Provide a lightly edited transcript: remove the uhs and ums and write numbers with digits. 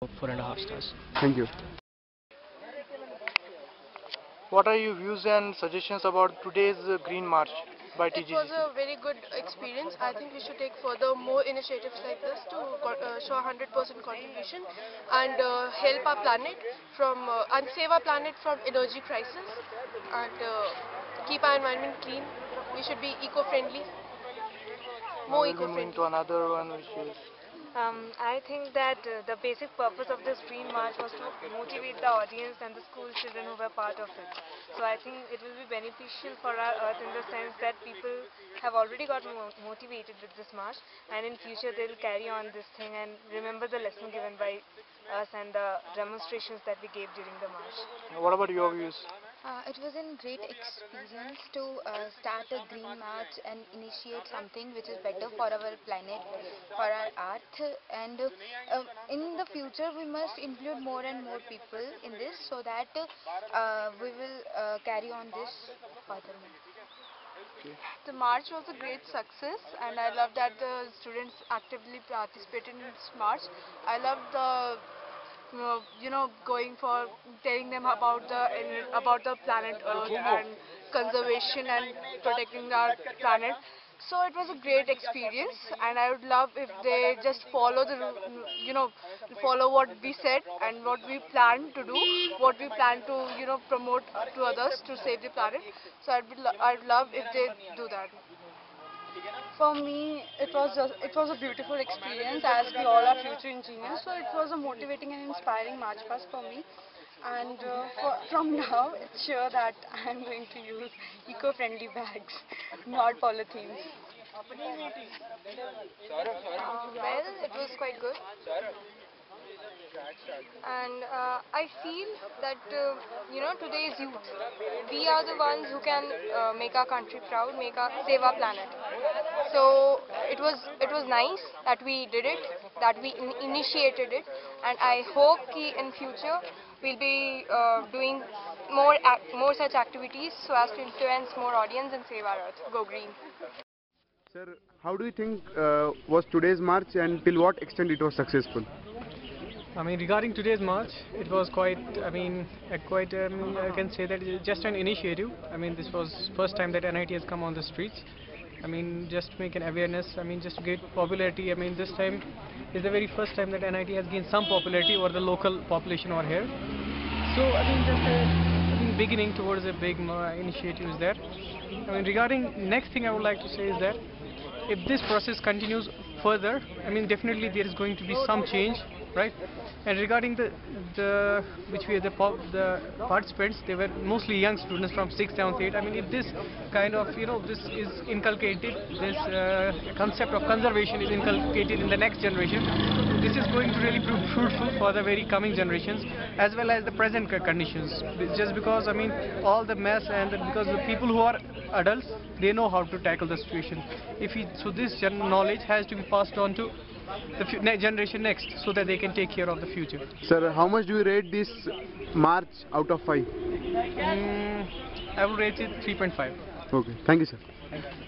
4.5 stars. Thank you. What are your views and suggestions about today's Green March by It TGCC? was a very good experience. I think we should take further more initiatives like this to show 100% contribution and help our planet from and save our planet from energy crisis and keep our environment clean. We should be eco-friendly, Now more we'll be moving eco-friendly. to another one, which is I think that the basic purpose of this Green March was to motivate the audience and the school children who were part of it. So I think it will be beneficial for our earth in the sense that people have already got motivated with this march, and in future they will carry on this thing and remember the lesson given by us and the demonstrations that we gave during the march. what about your views? It was a great experience to start a green march and initiate something which is better for our planet, for our earth, and in the future we must include more and more people in this so that we will carry on this furthermore. The march was a great success and I love that the students actively participated in this march. I love the going for telling them about the planet Earth and conservation and protecting our planet. So it was a great experience, and I would love if they just follow follow what we said and what we plan to do, what we plan to promote to others to save the planet. So I'd love if they do that. For me, it was a beautiful experience as we all are future engineers. So it was a motivating and inspiring march past for me. And from now, it's sure that I am going to use eco-friendly bags, not polythenes. Well, it was quite good. And I feel that today's youth, we are the ones who can make our country proud, save our planet. So it was nice that we did it, that we initiated it, and I hope in future we'll be doing more such activities so as to influence more audience and save our earth. Go green. Sir, how do you think was today's march, and till what extent it was successful? I mean, regarding today's march, it was quite, I can say that it's just an initiative. I mean, this was first time that NIT has come on the streets. I mean, just to make an awareness, I mean, just to get popularity. I mean, this time is the very first time that NIT has gained some popularity over the local population over here. So, I mean, just a beginning towards a big initiative is there. I mean, regarding next thing I would like to say is that if this process continues further, I mean, definitely there is going to be some change, right? And regarding the participants, they were mostly young students from 6th, 7th, 8th. I mean, if this kind of this is inculcated, this concept of conservation is inculcated in the next generation, this is going to really prove fruitful for the very coming generations as well as the present conditions. Just because I mean all the mess and because the people who are adults, they know how to tackle the situation. So this knowledge has to be passed on to the generation next so that they can take care of the future. Sir, how much do you rate this march out of 5? I will rate it 3.5. Okay, thank you, sir. Thank you.